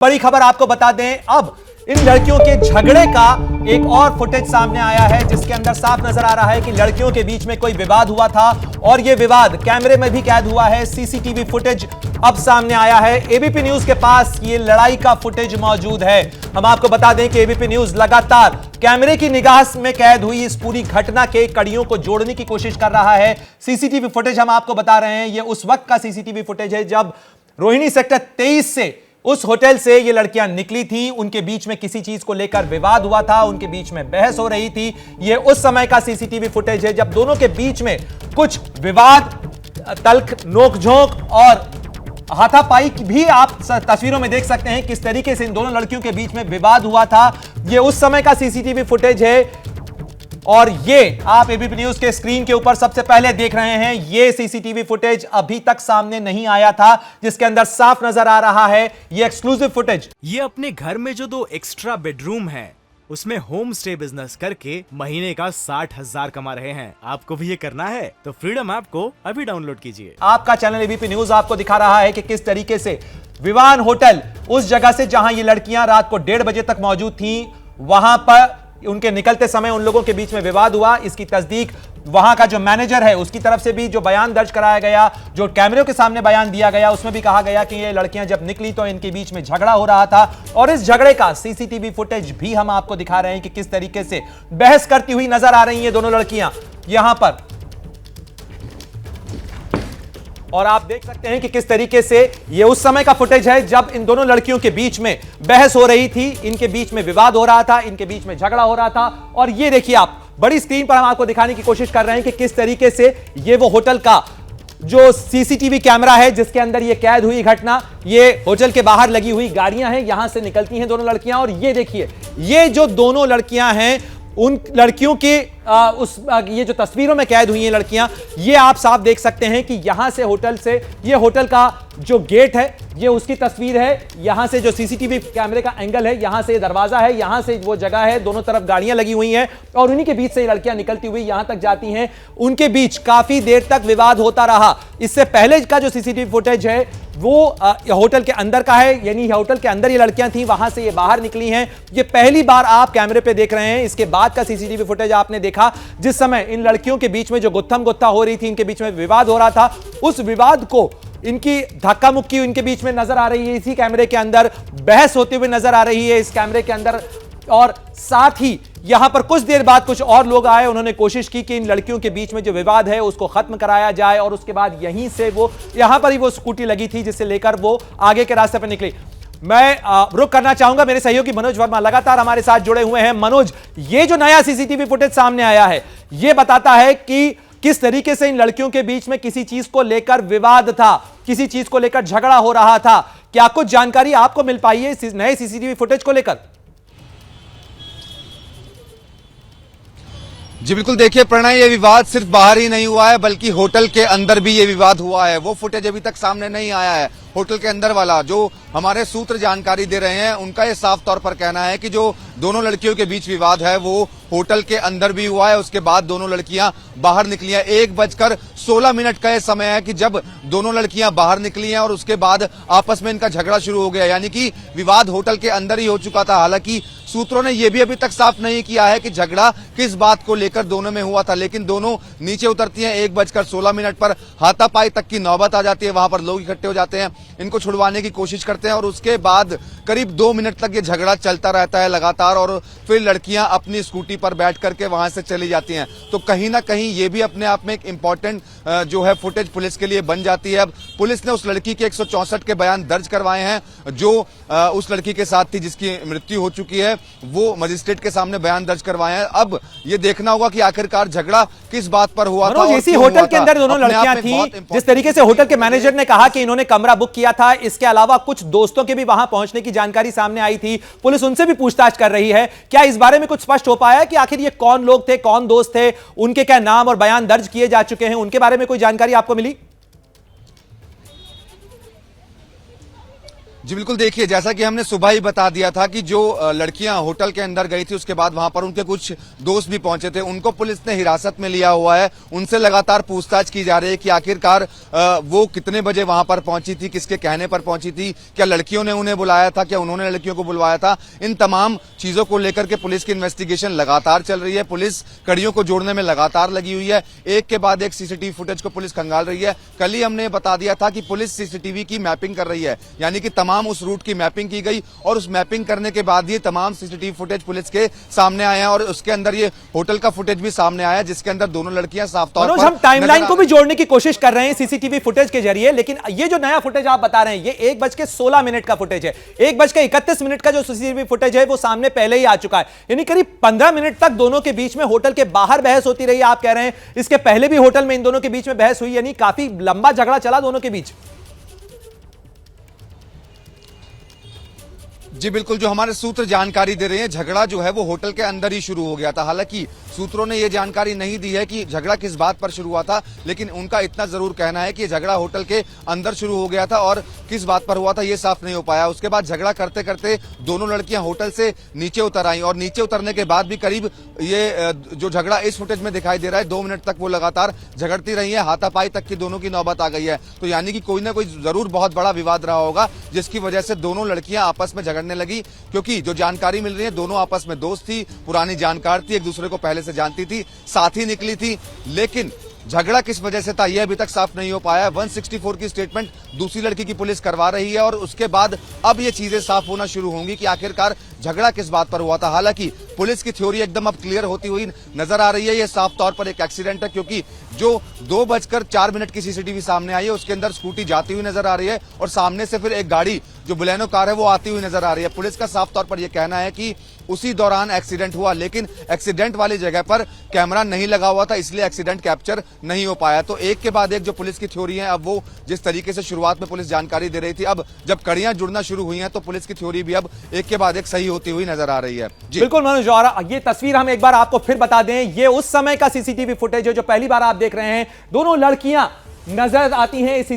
बड़ी खबर आपको बता दें, अब इन लड़कियों के झगड़े का एक और फुटेज सामने आया है जिसके अंदर साफ नजर आ रहा है कि लड़कियों के बीच में कोई विवाद हुआ था और यह विवाद कैमरे में भी कैद हुआ है। सीसीटीवी फुटेज अब सामने आया है। एबीपी न्यूज के पास ये लड़ाई का फुटेज मौजूद है। हम आपको बता दें कि एबीपी न्यूज लगातार कैमरे की निगाह में कैद हुई इस पूरी घटना के कड़ियों को जोड़ने की कोशिश कर रहा है। सीसीटीवी फुटेज हम आपको बता रहे हैं, यह उस वक्त का सीसीटीवी फुटेज है जब रोहिणी सेक्टर 23 से उस होटल से ये लड़कियां निकली थी। उनके बीच में किसी चीज को लेकर विवाद हुआ था, उनके बीच में बहस हो रही थी। ये उस समय का सीसीटीवी फुटेज है जब दोनों के बीच में कुछ विवाद, तल्ख, नोकझोंक और हाथापाई भी आप तस्वीरों में देख सकते हैं किस तरीके से इन दोनों लड़कियों के बीच में विवाद हुआ था। ये उस समय का सीसीटीवी फुटेज है और ये आप एबीपी न्यूज के स्क्रीन के ऊपर सबसे पहले देख रहे हैं। ये सीसीटीवी फुटेज अभी तक सामने नहीं आया था जिसके अंदर साफ नजर आ रहा है ये एक्सक्लूसिव फुटेज। ये अपने घर में जो 2 एक्स्ट्रा बेडरूम है उसमें होम स्टे बिजनेस करके महीने का 60,000 कमा रहे हैं। आपको भी ये करना है तो फ्रीडम ऐप को अभी डाउनलोड कीजिए। आपका चैनल एबीपी न्यूज आपको दिखा रहा है कि किस तरीके से विवान होटल, उस जगह से जहां ये लड़कियां रात को 1:30 बजे तक मौजूद थी, वहां पर उनके निकलते समय उन लोगों के बीच में विवाद हुआ। इसकी तस्दीक वहां का जो मैनेजर है उसकी तरफ से भी जो बयान दर्ज कराया गया, जो कैमरे के सामने बयान दिया गया, उसमें भी कहा गया कि ये लड़कियां जब निकली तो इनके बीच में झगड़ा हो रहा था और इस झगड़े का सीसीटीवी फुटेज भी हम आपको दिखा रहे हैं कि किस तरीके से बहस करती हुई नजर आ रही हैं दोनों लड़कियां यहां पर। और आप देख सकते हैं कि किस तरीके से ये उस समय का फुटेज है जब इन दोनों लड़कियों के बीच में बहस हो रही थी, इनके बीच में विवाद हो रहा था, इनके बीच में झगड़ा हो रहा था। और ये देखिए, आप बड़ी स्क्रीन पर हम आपको दिखाने की कोशिश कर रहे हैं कि किस तरीके से ये वो होटल का जो सीसीटीवी कैमरा है जिसके अंदर ये कैद हुई घटना, ये होटल के बाहर लगी हुई गाड़ियां हैं, यहां से निकलती हैं दोनों लड़कियां। और ये देखिए, ये जो दोनों लड़कियां हैं उन लड़कियों के ये जो तस्वीरों में कैद हुई हैं लड़कियां, ये आप साफ देख सकते हैं कि यहां से होटल से, ये होटल का जो गेट है ये उसकी तस्वीर है। यहां से जो सीसीटीवी कैमरे का एंगल है, यहां से दरवाजा है, यहां से वो जगह है, दोनों तरफ गाड़ियां लगी हुई हैं और उन्हीं के बीच से ये लड़कियां निकलती हुई यहां तक जाती हैं। उनके बीच काफी देर तक विवाद होता रहा। इससे पहले का जो सीसीटीवी फुटेज है वो होटल के अंदर का है, यानी होटल के अंदर ये लड़कियां थी, वहां से ये बाहर निकली हैं। ये पहली बार आप कैमरे पे देख रहे हैं। इसके बाद का सीसीटीवी फुटेज आपने देखा जिस समय इन लड़कियों के बीच में जो गुत्थम गुत्था हो रही थी, इनके बीच में विवाद हो रहा था, उस विवाद को इनकी धक्का मुक्की इनके बीच में नजर आ रही है। इसी कैमरे के अंदर बहस होते हुए नजर आ रही है इस कैमरे के अंदर। और साथ ही यहां पर कुछ देर बाद कुछ और लोग आए, उन्होंने कोशिश की कि इन लड़कियों के बीच में जो विवाद है उसको खत्म कराया जाए और उसके बाद यहीं से वो यहां पर ही वो स्कूटी लगी थी जिसे लेकर वो आगे के रास्ते पर निकली। मैं रुक करना चाहूंगा, मेरे सहयोगी मनोज वर्मा लगातार हमारे साथ जुड़े हुए हैं। मनोज, ये जो नया सीसीटीवी फुटेज सामने आया है ये बताता है कि किस तरीके से इन लड़कियों के बीच में किसी चीज को लेकर विवाद था, किसी चीज को लेकर झगड़ा हो रहा था। क्या कुछ जानकारी आपको मिल पाई है इस नए सीसीटीवी फुटेज को लेकर? जी बिल्कुल, देखिए प्रणय, ये विवाद सिर्फ बाहर ही नहीं हुआ है बल्कि होटल के अंदर भी ये विवाद हुआ है। वो फुटेज अभी तक सामने नहीं आया है। होटल के अंदर वाला जो हमारे सूत्र जानकारी दे रहे हैं उनका ये साफ तौर पर कहना है कि जो दोनों लड़कियों के बीच विवाद है वो होटल के अंदर भी हुआ है। उसके बाद दोनों लड़कियां बाहर निकली हैं। 1:16 का ये समय है कि जब दोनों लड़कियां बाहर निकली हैं और उसके बाद आपस में इनका झगड़ा शुरू हो गया, यानी कि विवाद होटल के अंदर ही हो चुका था। हालांकि सूत्रों ने यह भी अभी तक साफ नहीं किया है कि झगड़ा किस बात को लेकर दोनों में हुआ था, लेकिन दोनों नीचे उतरती हैं। 1:16 पर हाथापाई तक की नौबत आ जाती है। वहां पर लोग इकट्ठे हो जाते हैं, इनको छुड़वाने की कोशिश करते हैं और उसके बाद करीब 2 मिनट तक ये झगड़ा चलता रहता है लगातार और फिर लड़कियां अपनी स्कूटी पर बैठ करके वहां से चली जाती हैं। तो कहीं ना कहीं ये भी अपने आप में एक इंपॉर्टेंट जो है फुटेज पुलिस के लिए बन जाती है। अब पुलिस ने उस लड़की के 164 के बयान दर्ज करवाए हैं जो उस लड़की के साथ थी जिसकी मृत्यु हो चुकी है, वो मजिस्ट्रेट के सामने बयान दर्ज करवाए हैं। अब ये देखना होगा कि आखिरकार झगड़ा किस बात पर हुआ था। इसी होटल के अंदर दोनों लड़कियां थी। जिस तरीके से होटल के मैनेजर ने कहा कि इन्होंने कमरा बुक किया था, इसके अलावा कुछ दोस्तों के भी वहां पहुंचने की जानकारी सामने आई थी। पुलिस उनसे भी पूछताछ कर रही है। क्या इस बारे में कुछ स्पष्ट हो पाया कि आखिर ये कौन लोग थे, कौन दोस्त थे, उनके क्या नाम और बयान दर्ज किए जा चुके हैं, उनके बारे में कोई जानकारी आपको मिली? जी बिल्कुल, देखिए जैसा कि हमने सुबह ही बता दिया था कि जो लड़कियां होटल के अंदर गई थी, उसके बाद वहां पर उनके कुछ दोस्त भी पहुंचे थे, उनको पुलिस ने हिरासत में लिया हुआ है। उनसे लगातार पूछताछ की जा रही है कि आखिरकार वो कितने बजे वहां पर पहुंची थी, किसके कहने पर पहुंची थी, क्या लड़कियों ने उन्हें बुलाया था, क्या उन्होंने लड़कियों को बुलवाया था। इन तमाम चीजों को लेकर के पुलिस की इन्वेस्टिगेशन लगातार चल रही है। पुलिस कड़ियों को जोड़ने में लगातार लगी हुई है। एक के बाद एक सीसीटीवी फुटेज को पुलिस खंगाल रही है। कल ही हमने बता दिया था कि पुलिस सीसीटीवी की मैपिंग कर रही है, यानी कि तमाम उस रूट की मैपिंग की गई और उस मैपिंग करने के बाद ये तमाम सीसीटीवी फुटेज पुलिस के सामने आया और उसके अंदर ये होटल का फुटेज भी सामने आया, जिसके अंदर दोनों लड़कियां साफ तौर पर हम टाइमलाइन को भी जोड़ने की कोशिश कर रहे हैं सीसीटीवी फुटेज के जरिए, लेकिन ये जो नया फुटेज आप बता रहे हैं ये 1:16 का फुटेज है। 1:31 का जो सीसीटीवी फुटेज है वो सामने पहले ही आ चुका है, यानी करीब 15 मिनट तक दोनों के बीच में होटल के बाहर बहस होती रही। आप कह रहे हैं इसके पहले भी होटल में इन दोनों के बीच में बहस हुई, यानी काफी लंबा झगड़ा चला दोनों के बीच। जी बिल्कुल, जो हमारे सूत्र जानकारी दे रहे हैं, झगड़ा जो है वो होटल के अंदर ही शुरू हो गया था। हालांकि सूत्रों ने ये जानकारी नहीं दी है कि झगड़ा किस बात पर शुरू हुआ था, लेकिन उनका इतना जरूर कहना है कि झगड़ा होटल के अंदर शुरू हो गया था और किस बात पर हुआ था ये साफ नहीं हो पाया। उसके बाद झगड़ा करते करते दोनों लड़कियां होटल से नीचे उतर आई और नीचे उतरने के बाद भी करीब ये जो झगड़ा इस फुटेज में दिखाई दे रहा है 2 मिनट तक वो लगातार झगड़ती रही है। हाथापाई तक की दोनों की नौबत आ गई है। तो यानी कि कोई ना कोई जरूर बहुत बड़ा विवाद रहा होगा, जिसकी वजह से दोनों लड़कियां आपस में झगड़ने लगी। क्योंकि जो जानकारी मिल रही है, दोनों आपस में दोस्त थी, पुरानी जानकार थी, एक दूसरे को पहले से जानती थी, साथ ही निकली थी। लेकिन झगड़ा किस वजह से था यह अभी तक साफ नहीं हो पाया है। 164 की स्टेटमेंट दूसरी लड़की की पुलिस करवा रही है और उसके बाद अब ये चीजें साफ होना शुरू होंगी कि आखिरकार झगड़ा किस बात पर हुआ था। हालांकि पुलिस की थ्योरी एकदम अब क्लियर होती हुई नजर आ रही है। ये साफ तौर पर एक एक्सीडेंट है, क्योंकि जो 2:04 की सीसीटीवी सामने आई है उसके अंदर स्कूटी जाती हुई नजर आ रही है और सामने से फिर एक गाड़ी जो बुलेनो कार है वो आती हुई नजर आ रही है। पुलिस का साफ तौर पर यह कहना है कि उसी दौरान एक्सीडेंट हुआ, लेकिन एक्सीडेंट वाली जगह पर कैमरा नहीं लगा हुआ था, इसलिए एक्सीडेंट कैप्चर नहीं हो पाया। तो एक के बाद एक जो पुलिस की थ्योरी है, अब वो जिस तरीके से शुरुआत में पुलिस जानकारी दे रही थी, अब जब कड़ियां जुड़ना शुरू हुई हैं तो पुलिस की थ्योरी भी अब एक के बाद एक सही होती हुई नजर आ रही है। जी बिल्कुल मनोज, और ये तस्वीर हम एक बार आपको फिर बता दें, ये उस समय का सीसीटीवी फुटेज है जो पहली बार आप देख रहे हैं। दोनों लड़कियां नजर आती हैं इस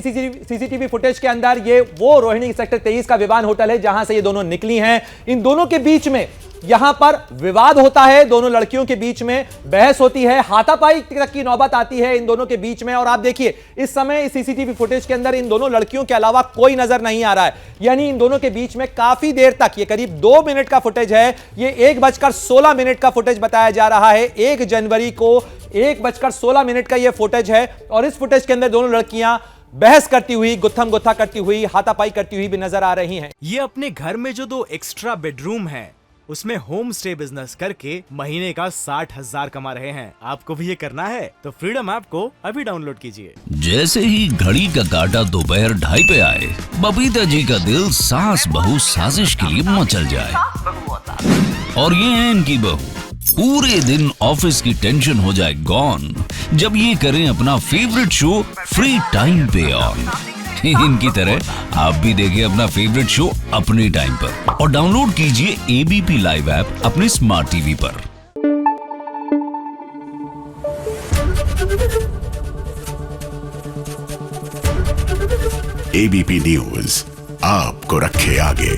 सीसीटीवी फुटेज के अंदर। ये वो रोहिणी सेक्टर 23 का विवान होटल है जहां से ये दोनों निकली हैं। इन दोनों के बीच में यहां पर विवाद होता है, दोनों लड़कियों के बीच में बहस होती है, हाथापाई तक की नौबत आती है इन दोनों के बीच में। और आप देखिए इस समय इस सीसीटीवी फुटेज के अंदर इन दोनों लड़कियों के अलावा कोई नजर नहीं आ रहा है, यानी इन दोनों के बीच में काफी देर तक, ये करीब 2 मिनट का फुटेज है, ये 1:16 का फुटेज बताया जा रहा है। 1 जनवरी को 1:16 का यह फुटेज है और इस फुटेज के अंदर दोनों लड़कियां बहस करती हुई, गुत्थम गुत्था करती हुई, हाथापाई करती हुई भी नजर आ रही हैं। ये अपने घर में जो 2 एक्स्ट्रा बेडरूम है उसमें होम स्टे बिजनेस करके महीने का 60,000 कमा रहे हैं। आपको भी ये करना है तो फ्रीडम ऐप को अभी डाउनलोड कीजिए। जैसे ही घड़ी का काटा दोपहर 2:30 पे आए, बबीता जी का दिल सास बहू साजिश के लिए मचल जाए। और ये है इनकी बहू, पूरे दिन ऑफिस की टेंशन हो जाए गॉन जब ये करें अपना फेवरेट शो फ्री टाइम पे ऑन। इनकी तरह आप भी देखिए अपना फेवरेट शो अपने टाइम पर और डाउनलोड कीजिए एबीपी लाइव ऐप अपने स्मार्ट टीवी पर। एबीपी न्यूज आपको रखे आगे।